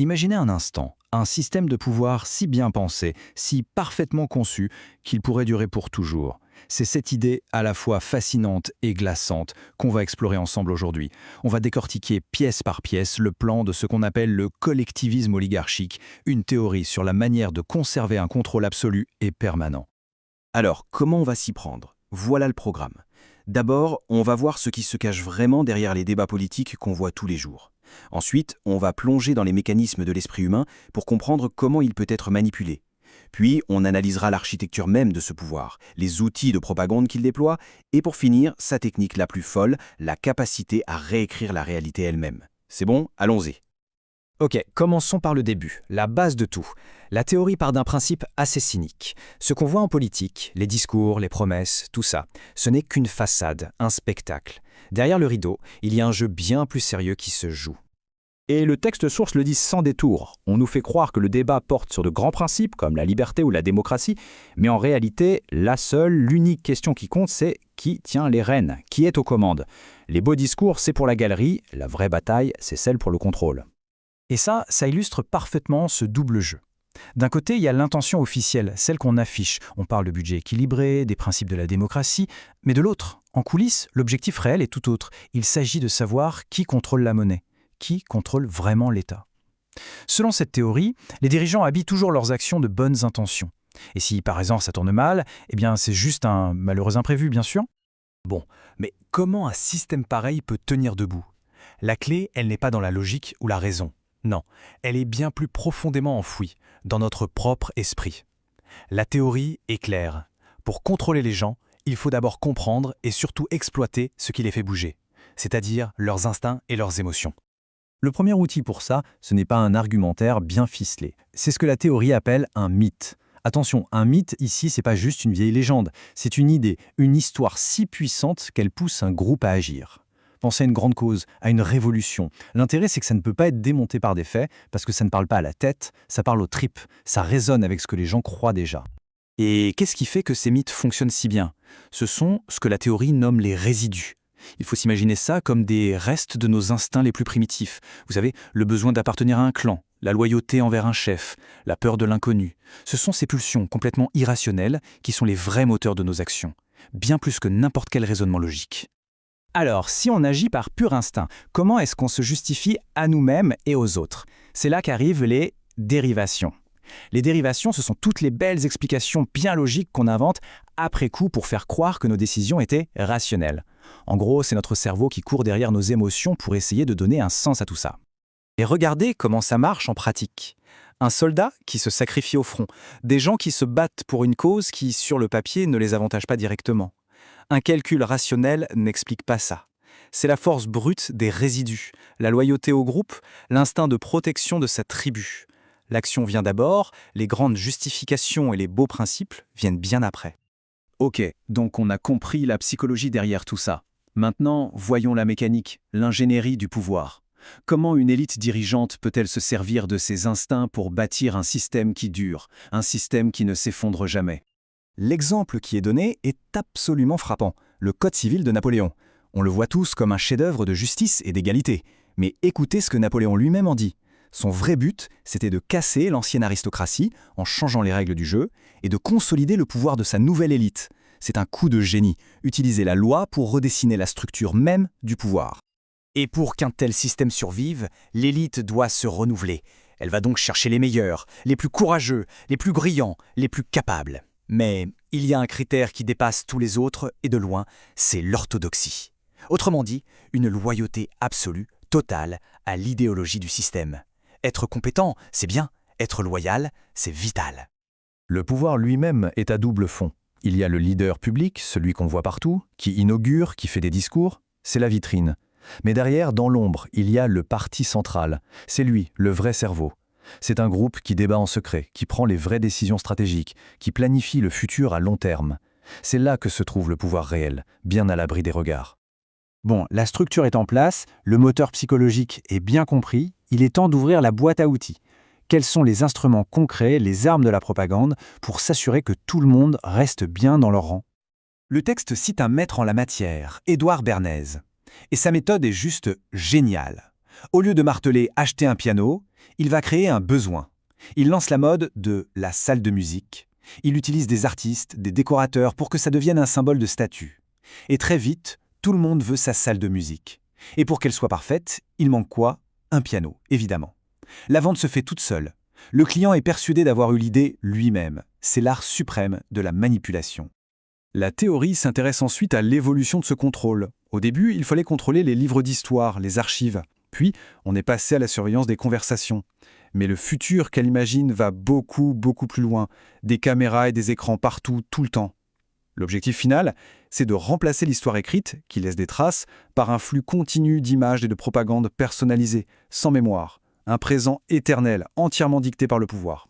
Imaginez un instant un système de pouvoir si bien pensé, si parfaitement conçu, qu'il pourrait durer pour toujours. C'est cette idée à la fois fascinante et glaçante qu'on va explorer ensemble aujourd'hui. On va décortiquer pièce par pièce le plan de ce qu'on appelle le collectivisme oligarchique, une théorie sur la manière de conserver un contrôle absolu et permanent. Alors, comment on va s'y prendre? Voilà le programme. D'abord, on va voir ce qui se cache vraiment derrière les débats politiques qu'on voit tous les jours. Ensuite, on va plonger dans les mécanismes de l'esprit humain pour comprendre comment il peut être manipulé. Puis, on analysera l'architecture même de ce pouvoir, les outils de propagande qu'il déploie, et pour finir, sa technique la plus folle, la capacité à réécrire la réalité elle-même. C'est bon? Allons-y. Ok, commençons par le début, la base de tout. La théorie part d'un principe assez cynique. Ce qu'on voit en politique, les discours, les promesses, tout ça, ce n'est qu'une façade, un spectacle. Derrière le rideau, il y a un jeu bien plus sérieux qui se joue. Et le texte source le dit sans détour. On nous fait croire que le débat porte sur de grands principes comme la liberté ou la démocratie, mais en réalité, l'unique question qui compte, c'est qui tient les rênes, qui est aux commandes. Les beaux discours, c'est pour la galerie, la vraie bataille, c'est celle pour le contrôle. Et ça illustre parfaitement ce double jeu. D'un côté, il y a l'intention officielle, celle qu'on affiche. On parle de budget équilibré, des principes de la démocratie. Mais de l'autre, en coulisses, l'objectif réel est tout autre. Il s'agit de savoir qui contrôle la monnaie, qui contrôle vraiment l'État. Selon cette théorie, les dirigeants habillent toujours leurs actions de bonnes intentions. Et si par exemple ça tourne mal, eh bien c'est juste un malheureux imprévu, bien sûr. Bon, mais comment un système pareil peut tenir debout? La clé, elle n'est pas dans la logique ou la raison. Non, elle est bien plus profondément enfouie, dans notre propre esprit. La théorie est claire. Pour contrôler les gens, il faut d'abord comprendre et surtout exploiter ce qui les fait bouger, c'est-à-dire leurs instincts et leurs émotions. Le premier outil pour ça, ce n'est pas un argumentaire bien ficelé. C'est ce que la théorie appelle un mythe. Attention, un mythe, ici, c'est pas juste une vieille légende. C'est une idée, une histoire si puissante qu'elle pousse un groupe à agir. Pensez à une grande cause, à une révolution. L'intérêt, c'est que ça ne peut pas être démonté par des faits, parce que ça ne parle pas à la tête, ça parle aux tripes, ça résonne avec ce que les gens croient déjà. Et qu'est-ce qui fait que ces mythes fonctionnent si bien? Ce sont ce que la théorie nomme les résidus. Il faut s'imaginer ça comme des restes de nos instincts les plus primitifs. Vous savez, le besoin d'appartenir à un clan, la loyauté envers un chef, la peur de l'inconnu. Ce sont ces pulsions complètement irrationnelles qui sont les vrais moteurs de nos actions, bien plus que n'importe quel raisonnement logique. Alors, si on agit par pur instinct, comment est-ce qu'on se justifie à nous-mêmes et aux autres? C'est là qu'arrivent les dérivations. Les dérivations, ce sont toutes les belles explications bien logiques qu'on invente après coup pour faire croire que nos décisions étaient rationnelles. En gros, c'est notre cerveau qui court derrière nos émotions pour essayer de donner un sens à tout ça. Et regardez comment ça marche en pratique. Un soldat qui se sacrifie au front, des gens qui se battent pour une cause qui, sur le papier, ne les avantage pas directement. Un calcul rationnel n'explique pas ça. C'est la force brute des résidus, la loyauté au groupe, l'instinct de protection de sa tribu. L'action vient d'abord, les grandes justifications et les beaux principes viennent bien après. Ok, donc on a compris la psychologie derrière tout ça. Maintenant, voyons la mécanique, l'ingénierie du pouvoir. Comment une élite dirigeante peut-elle se servir de ses instincts pour bâtir un système qui dure, un système qui ne s'effondre jamais? L'exemple qui est donné est absolument frappant, le Code civil de Napoléon. On le voit tous comme un chef-d'œuvre de justice et d'égalité. Mais écoutez ce que Napoléon lui-même en dit. Son vrai but, c'était de casser l'ancienne aristocratie en changeant les règles du jeu et de consolider le pouvoir de sa nouvelle élite. C'est un coup de génie, utiliser la loi pour redessiner la structure même du pouvoir. Et pour qu'un tel système survive, l'élite doit se renouveler. Elle va donc chercher les meilleurs, les plus courageux, les plus brillants, les plus capables. Mais il y a un critère qui dépasse tous les autres et de loin, c'est l'orthodoxie. Autrement dit, une loyauté absolue, totale, à l'idéologie du système. Être compétent, c'est bien. Être loyal, c'est vital. Le pouvoir lui-même est à double fond. Il y a le leader public, celui qu'on voit partout, qui inaugure, qui fait des discours, c'est la vitrine. Mais derrière, dans l'ombre, il y a le parti central. C'est lui, le vrai cerveau. C'est un groupe qui débat en secret, qui prend les vraies décisions stratégiques, qui planifie le futur à long terme. C'est là que se trouve le pouvoir réel, bien à l'abri des regards. Bon, la structure est en place, le moteur psychologique est bien compris, il est temps d'ouvrir la boîte à outils. Quels sont les instruments concrets, les armes de la propagande, pour s'assurer que tout le monde reste bien dans leur rang? Le texte cite un maître en la matière, Édouard Bernays. Et sa méthode est juste géniale. Au lieu de marteler « acheter un piano », il va créer un besoin. Il lance la mode de la salle de musique. Il utilise des artistes, des décorateurs pour que ça devienne un symbole de statut. Et très vite, tout le monde veut sa salle de musique. Et pour qu'elle soit parfaite, il manque quoi? Un piano, évidemment. La vente se fait toute seule. Le client est persuadé d'avoir eu l'idée lui-même. C'est l'art suprême de la manipulation. La théorie s'intéresse ensuite à l'évolution de ce contrôle. Au début, il fallait contrôler les livres d'histoire, les archives. Puis, on est passé à la surveillance des conversations. Mais le futur qu'elle imagine va beaucoup plus loin. Des caméras et des écrans partout, tout le temps. L'objectif final, c'est de remplacer l'histoire écrite, qui laisse des traces, par un flux continu d'images et de propagande personnalisées, sans mémoire. Un présent éternel, entièrement dicté par le pouvoir.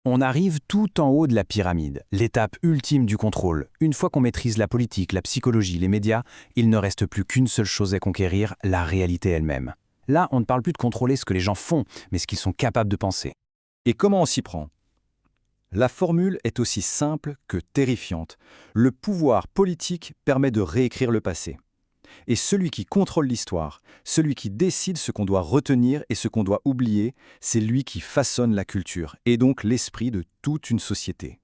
On arrive tout en haut de la pyramide, l'étape ultime du contrôle. Une fois qu'on maîtrise la politique, la psychologie, les médias, il ne reste plus qu'une seule chose à conquérir, la réalité elle-même. Là, on ne parle plus de contrôler ce que les gens font, mais ce qu'ils sont capables de penser. Et comment on s'y prend? La formule est aussi simple que terrifiante. Le pouvoir politique permet de réécrire le passé. Et celui qui contrôle l'histoire, celui qui décide ce qu'on doit retenir et ce qu'on doit oublier, c'est lui qui façonne la culture, et donc l'esprit de toute une société.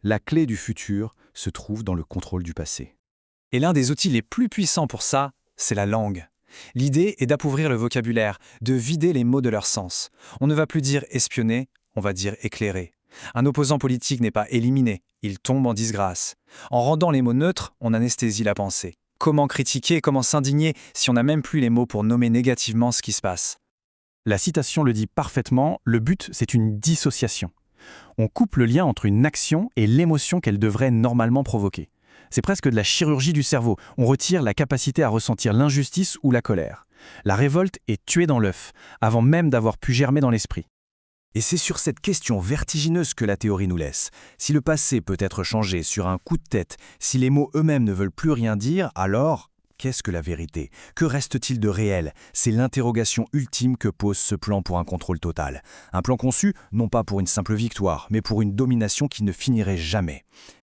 La clé du futur se trouve dans le contrôle du passé. Et l'un des outils les plus puissants pour ça, c'est la langue. L'idée est d'appauvrir le vocabulaire, de vider les mots de leur sens. On ne va plus dire espionner, on va dire éclairer. Un opposant politique n'est pas éliminé, il tombe en disgrâce. En rendant les mots neutres, on anesthésie la pensée. Comment critiquer, comment s'indigner si on n'a même plus les mots pour nommer négativement ce qui se passe? La citation le dit parfaitement, le but c'est une dissociation. On coupe le lien entre une action et l'émotion qu'elle devrait normalement provoquer. C'est presque de la chirurgie du cerveau, on retire la capacité à ressentir l'injustice ou la colère. La révolte est tuée dans l'œuf, avant même d'avoir pu germer dans l'esprit. Et c'est sur cette question vertigineuse que la théorie nous laisse. Si le passé peut être changé sur un coup de tête, si les mots eux-mêmes ne veulent plus rien dire, alors qu'est-ce que la vérité? Que reste-t-il de réel? C'est l'interrogation ultime que pose ce plan pour un contrôle total. Un plan conçu, non pas pour une simple victoire, mais pour une domination qui ne finirait jamais.